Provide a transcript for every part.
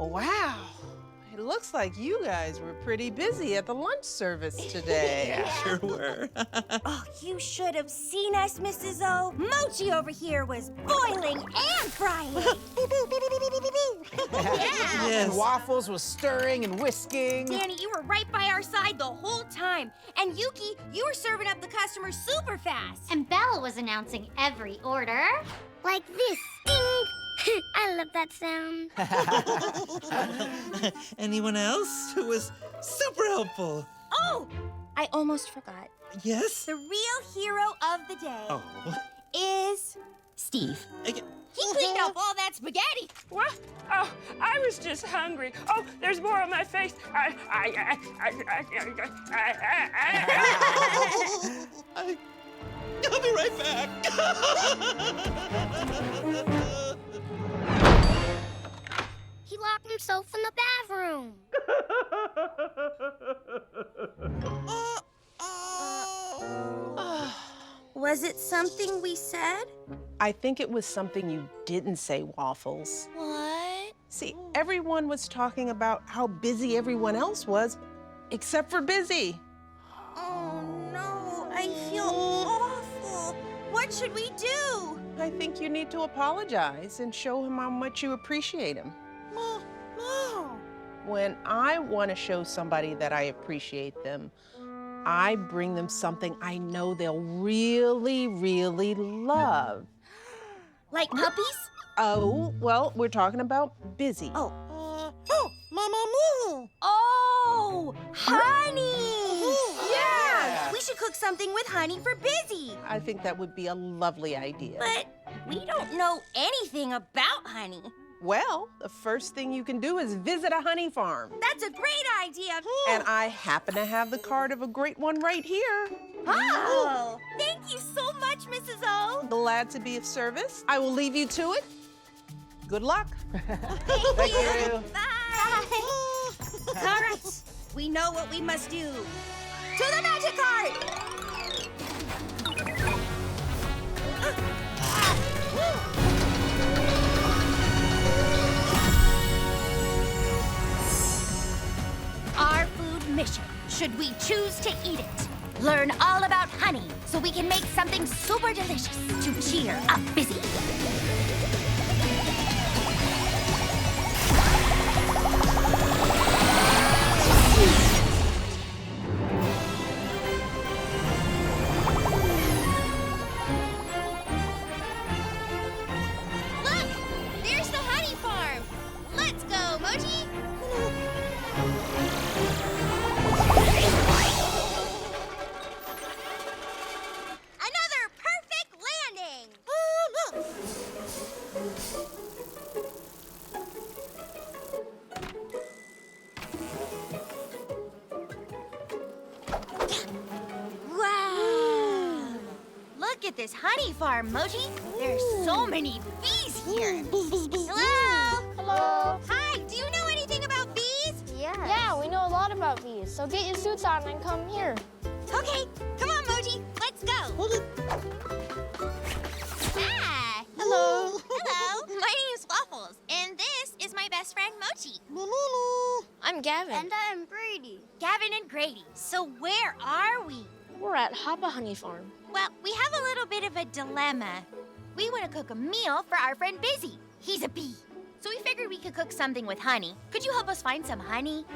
Wow. It looks like you guys were pretty busy at the lunch service today. Yeah, sure were. Oh, you should have seen us, Mrs. O. Mochi over here was boiling and frying. Yes. And Waffles was stirring and whisking. Danny, you were right by our side the whole time. And Yuki, you were serving up the customers super fast. And Bella was announcing every order. Like this. Ding! I love that sound. Anyone else who was super helpful? Oh, I almost forgot. Yes? The real hero of the day Oh. is Steve. Okay. He cleaned up all that spaghetti. What? Oh, I was just hungry. Oh, there's more on my face. I'll be right back. He locked himself in the bathroom. Was it something we said? I think it was something you didn't say, Waffles. What? See, everyone was talking about how busy everyone else was, except for Busy. Oh, no. I feel awful. What should we do? I think you need to apologize and show him how much you appreciate him. Mom. When I want to show somebody that I appreciate them, I bring them something I know they'll really, really love. Like puppies? Oh, well, we're talking about Busy. Oh, Mama Moo. Oh, honey. Yeah. We should cook something with honey for Busy. I think that would be a lovely idea. But we don't know anything about honey. Well, the first thing you can do is visit a honey farm. That's a great idea. And I happen to have the card of a great one right here. Oh, thank you so much, Mrs. O. Glad to be of service. I will leave you to it. Good luck. Thank you. Bye. All right, we know what we must do. To the magic card. Our food mission, should we choose to eat it, learn all about honey so we can make something super delicious to cheer up Busy. Look, there's the honey farm. Let's go, Mochi. Another perfect landing! Wow! Look at this honey farm, Mochi. There's so many bees here. Hello? Hello. Hi, do you know anything about bees? Yeah, we know a lot about bees. So get your suits on and come here. Okay, come on, Mochi. Let's go. Hi. Hello. Hello. My name is Waffles, and this is my best friend, Mochi. I'm Gavin. And I'm Brady. Gavin and Grady. So where are we? We're at Hoppa Honey Farm. Well, we have a little bit of a dilemma. We want to cook a meal for our friend Busy. He's a bee. So we figured we could cook something with honey. Could you help us find some honey?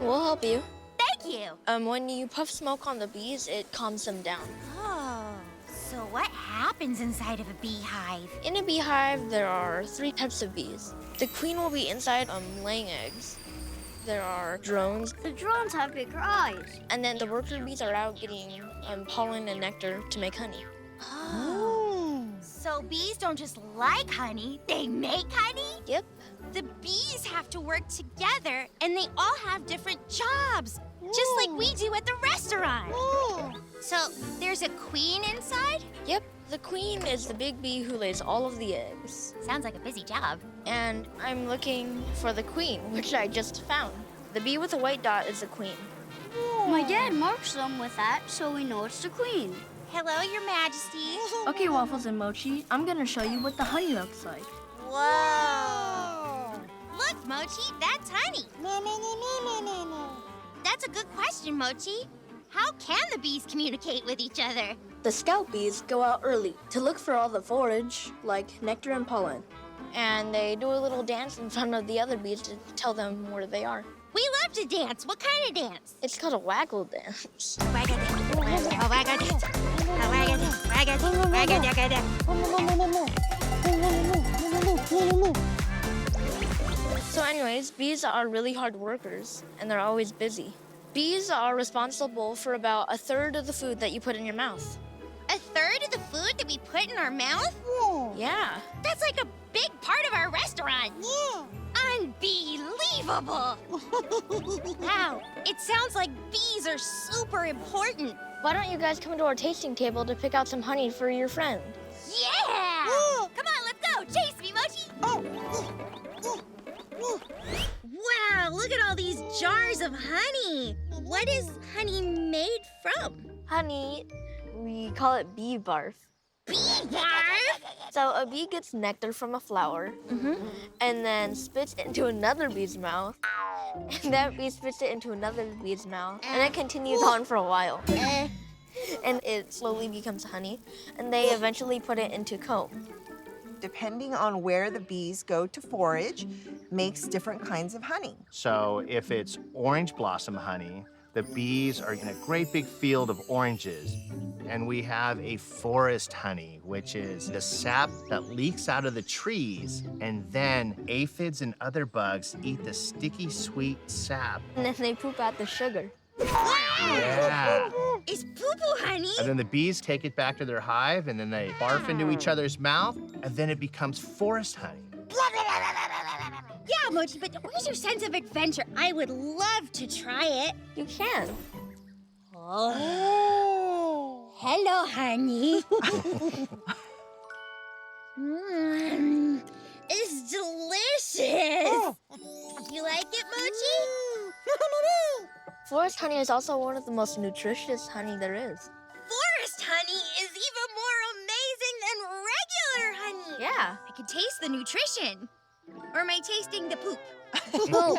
We'll help you. Thank you. When you puff smoke on the bees, it calms them down. Oh, so what happens inside of a beehive? In a beehive, there are 3 types of bees. The queen will be inside laying eggs. There are drones, The drones have bigger eyes. and then the worker bees are out getting pollen and nectar to make honey. Oh. So bees don't just like honey, they make honey? Yep. The bees have to work together, and they all have different jobs, just like we do at the restaurant. So there's a queen inside? Yep. The queen is the big bee who lays all of the eggs. Sounds like a busy job. And I'm looking for the queen, which I just found. The bee with the white dot is the queen. My dad marks them with that, so we know it's the queen. Hello, Your Majesty. Okay, Waffles and Mochi, I'm gonna show you what the honey looks like. Whoa! Look, Mochi, that's honey. That's a good question, Mochi. How can the bees communicate with each other? The scout bees go out early to look for all the forage, like nectar and pollen. And they do a little dance in front of the other bees to tell them where they are. We love to dance. What kind of dance? It's called a waggle dance. Wagga dance. A wagga dance. A wagga dance. Wagga dance. Wagga dagga dance. So anyways, bees are really hard workers, and they're always busy. Bees are responsible for about 1/3 of the food that you put in your mouth. 1/3 of the food that we put in our mouth? Yeah. That's like a big part of our restaurant. Yeah. Unbelievable. Wow, it sounds like bees are super important. Why don't you guys come to our tasting table to pick out some honey for your friend? Yeah! Come on, let's go. Chase me, Mochi. Wow, look at all these jars of honey. What is honey made from? Honey, we call it bee barf. Bee barf? So a bee gets nectar from a flower and then spits it into another bee's mouth. And that bee spits it into another bee's mouth. And it continues on for a while. And it slowly becomes honey. And they eventually put it into comb. Depending on where the bees go to forage, makes different kinds of honey. So if it's orange blossom honey, the bees are in a great big field of oranges. And we have a forest honey, which is the sap that leaks out of the trees. And then aphids and other bugs eat the sticky, sweet sap. And then they poop out the sugar. Yeah. Is poo-poo honey? And then the bees take it back to their hive, and then they barf into each other's mouth, and then it becomes forest honey. Yeah, Mochi, but where's your sense of adventure? I would love to try it. You can. Oh. Hello, honey. It's delicious. You like it, Mochi? Forest honey is also one of the most nutritious honey there is. Forest honey is even more amazing than regular honey. Yeah. I can taste the nutrition. Or am I tasting the poop? Oh,